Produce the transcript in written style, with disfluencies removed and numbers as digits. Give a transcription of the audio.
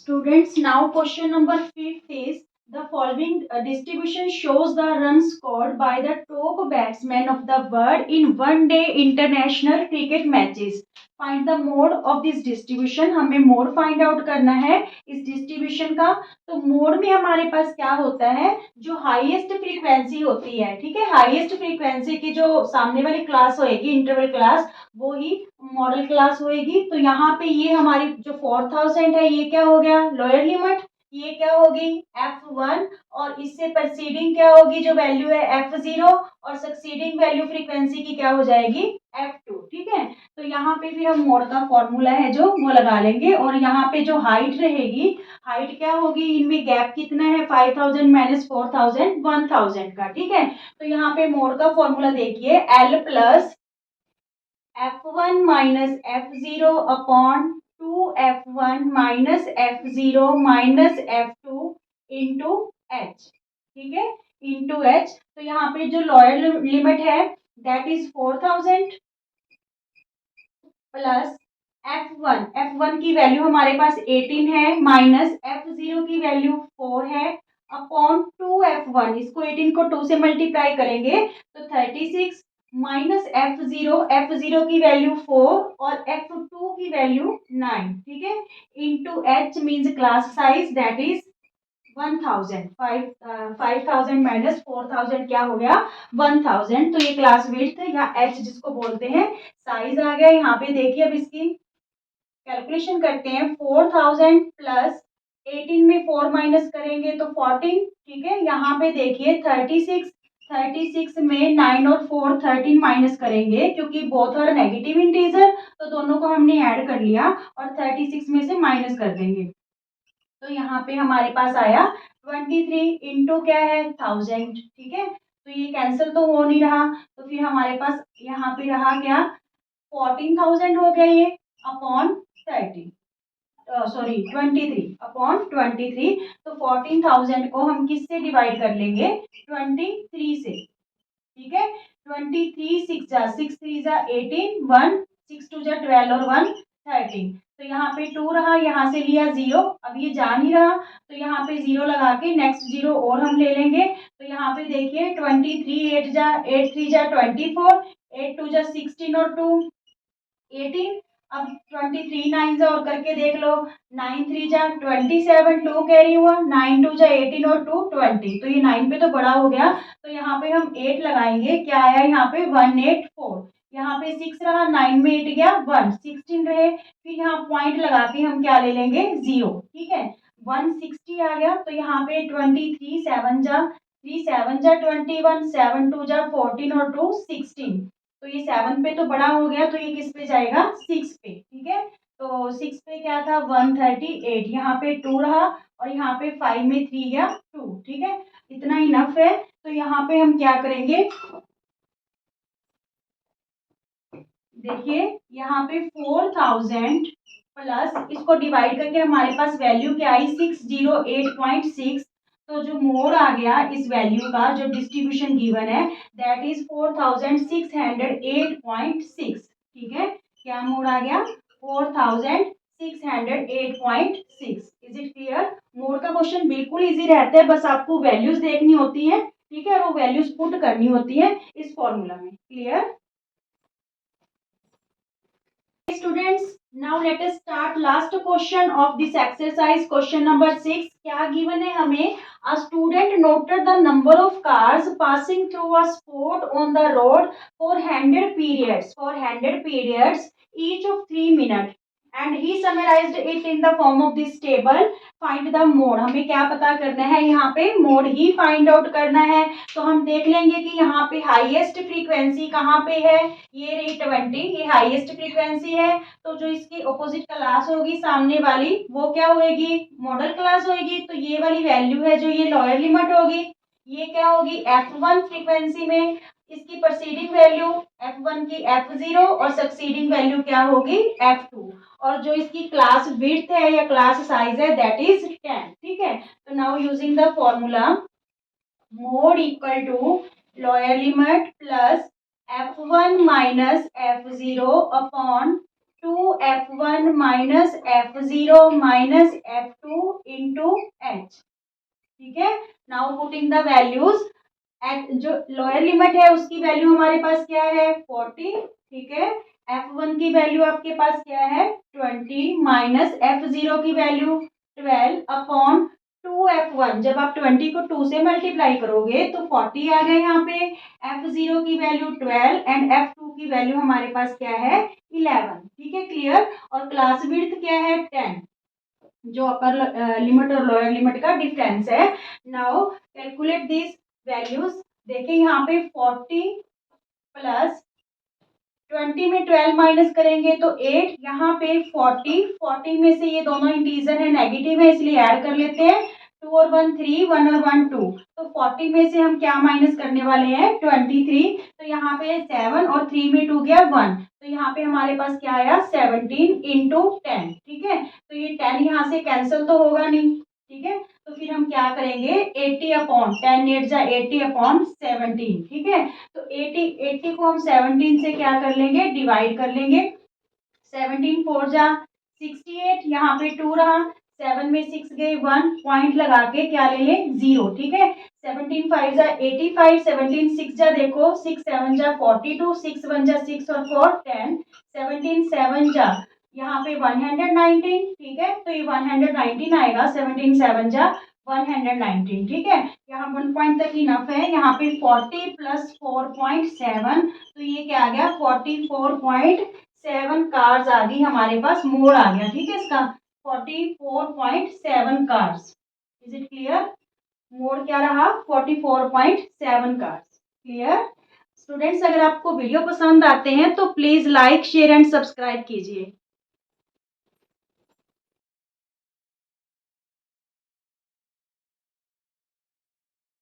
Students, now question number 5th is the following distribution shows the runs scored by the top batsman of the world in one day international cricket matches. Find the mode of this distribution. हमें mode find out करना है इस distribution का। तो mode में हमारे पास क्या होता है, जो हाईएस्ट फ्रीक्वेंसी होती है, ठीक है, हाईएस्ट फ्रीक्वेंसी की जो सामने वाली क्लास होएगी इंटरवल क्लास, वो ही मॉडल क्लास होएगी। तो यहाँ पे ये हमारी जो 4000 है ये क्या हो गया, लोअर लिमिट, ये क्या होगी F1, और इससे प्रेसीडिंग क्या होगी जो वैल्यू है F0, और सक्सीडिंग वैल्यू फ्रीक्वेंसी की क्या हो जाएगी F2। ठीक है, तो यहाँ पे फिर हम मोड का फॉर्मूला है जो वो लगा लेंगे, और यहाँ पे जो हाइट रहेगी, हाइट क्या होगी, इनमें गैप कितना है 5000 माइनस 4000 1000 का। ठीक है, तो यहाँ पे मोड का फॉर्मूला देखिए, L plus F1 minus F0 upon 2F1 minus F0 minus F2 into H। ठीक है, इंटू H। तो यहाँ पे जो लोअर लिमिट है दैट इज 4000 प्लस F1 की वैल्यू हमारे पास 18 है, माइनस F0 की वैल्यू 4 है, अपॉन 2F1, इसको 18 को 2 से मल्टीप्लाई करेंगे तो 36, माइनस F0 की वैल्यू 4 और F2 की वैल्यू 9। ठीक है, into H means class size that is 1000। 5000 minus 4000 क्या हो गया 1000। तो ये क्लास विड्थ या H जिसको बोलते हैं साइज आ गया। यहाँ पे देखिए, अब इसकी कैलकुलेशन करते हैं। 4000 प्लस 18 में 4 माइनस करेंगे तो 14। ठीक है, यहाँ पे देखिए 36 में 9 और 4 13 माइनस करेंगे, क्योंकि बोथ आर नेगेटिव इंटीजर, तो दोनों को हमने ऐड कर लिया और 36 में से माइनस कर देंगे। तो यहाँ पे हमारे पास आया 23 इंटू क्या है 1000। ठीक है, तो ये कैंसिल तो हो नहीं रहा, तो फिर हमारे पास यहाँ पे रहा क्या 14000 हो गया ये अपॉन 30, सॉरी 23 अपॉन 23। तो 14000 को हम किससे डिवाइड कर लेंगे 23 से। ठीक है, 23 6 3 18 1 6 2 12 और 1 13। तो यहाँ पे 2 रहा, यहाँ से लिया 0, अब ये जा नहीं रहा तो यहाँ पे 0 लगा के नेक्स्ट 0 और हम ले लेंगे। तो यहाँ पे देखिए 23 8 3 24, 8 2 16 और 2 18। अब 23 9 और करके देख लो, 9 3 27, 2 कैरी हुआ, 9 2 18 और 2 20। तो ये 9 पे तो बड़ा हो गया, तो यहाँ पे हम 8 लगाएंगे, क्या आया यहाँ पे 184। यहाँ पे 6 रहा, 9 में 8 गया 1, 16 रहे, फिर यहाँ पॉइंट लगा के हम क्या ले लेंगे 0। ठीक है, 160 आ गया। तो यहाँ पे 23 7 3 7 21, 7 2 14 और 2 16। तो ये 7 पे तो बड़ा हो गया, तो ये किस पे जाएगा 6 पे। ठीक है, तो 6 पे क्या था 138, यहाँ पे 2 रहा, और यहाँ पे 5 में 3 गया 2। ठीक है, इतना इनफ है। तो यहाँ पे हम क्या करेंगे, देखिए यहाँ पे 4000 प्लस इसको डिवाइड करके हमारे पास वैल्यू क्या आई 608.6। तो जो मोड आ गया इस वैल्यू का, जो डिस्ट्रीब्यूशन गिवन है दैट इज 4608.6। ठीक है, क्या मोड आ गया 4608.6। Is it clear. मोड का क्वेश्चन बिल्कुल इजी रहता है, बस आपको वैल्यूज देखनी होती है। ठीक है, और वो वैल्यूज पुट करनी होती है इस फॉर्मूला में। Clear students, now let us start last question of this exercise, question number 6। क्या given है हमें, a student noted the number of cars passing through a spot on the road for 100 periods each of 3 minutes and he summarized it in the form of this table। find the mode, हमें क्या पता करना है, यहाँ पे mode ही find out करना है। तो हम देख लेंगे कि यहाँ पे हाईएस्ट फ्रीक्वेंसी कहाँ पे है, ये रही 20, ये हाईएस्ट फ्रीक्वेंसी है। तो जो इसकी ऑपोजिट क्लास होगी सामने वाली वो क्या होगी मॉडल क्लास होगी। तो ये वाली वैल्यू है जो ये लोअर लिमिट होगी, ये क्या होगी F1 फ्रीक्वेंसी में, इसकी प्रोसीडिंग वैल्यू F1 की F0 और सक्सीडिंग वैल्यू क्या होगी F2, और जो इसकी क्लास विड्थ है या क्लास साइज है दैट इज 10। ठीक है, तो now using the formula mode equal to lower limit plus F1 minus F0 upon 2f1 minus f0 minus f2 into h। ठीक है, now putting the values at जो lower limit है उसकी value हमारे पास क्या है 40। ठीक है, f1 की वैल्यू आपके पास क्या है 20 माइनस f0 की वैल्यू 12 अपॉन 2f1। जब आप 20 को 2 से मल्टीप्लाई करोगे तो 40 आ गया यहाँ पे, f0 की वैल्यू 12 एंड f2 की वैल्यू हमारे पास क्या है 11। ठीक है, क्लियर। और क्लास विड्थ क्या है 10, जो अपर लिमिट और लोअर लिमिट का डिफरेंस है। Now calculate this values. देखिए यहाँ पे 40 प्लस 20 में 12 माइनस करेंगे तो 8, यहाँ पे 40 में से ये दोनों इंटीजर है नेगेटिव है इसलिए ऐड कर लेते हैं। 2 और 1 3, 1 और 1 2, तो 40 में से हम क्या माइनस करने वाले हैं 23। तो यहाँ पे 7 और 3 में 2 गया 1, तो यहाँ पे हमारे पास क्या आया 17 इंटू 10। ठीक है, तो ये 10 यहाँ से कैंसिल तो होगा नहीं। ठीक है, तो फिर हम क्या करेंगे 80 अपॉन 10 8 जा 80 अपॉन 17। ठीक है, तो 80 को हम 17 से क्या कर लेंगे डिवाइड कर लेंगे। 17 4 जा 68, यहाँ पे 2 रहा, 7 में 6 गए 1, पॉइंट लगा के क्या ले लें 0। ठीक है, 17 5 जा 85, 17 6 जा देखो 6 7 जा 42, 6 1 जा 6 और 4 10, 17 7 जा यहाँ पे 119। ठीक है, तो ये 119 आएगा, 17 7 जा 119। ठीक है, यहाँ 1 पॉइंट तक इनफ है। यहाँ पे 40 प्लस 4.7, तो ये क्या आ गया 44.7 कार्स आ गई हमारे पास, मोड़ आ गया। ठीक है, इसका 44.7 कार्स। Is it clear? मोड़ क्या रहा 44.7 कार्स। Clear students? अगर आपको वीडियो पसंद आते हैं तो please like share and subscribe कीजिए।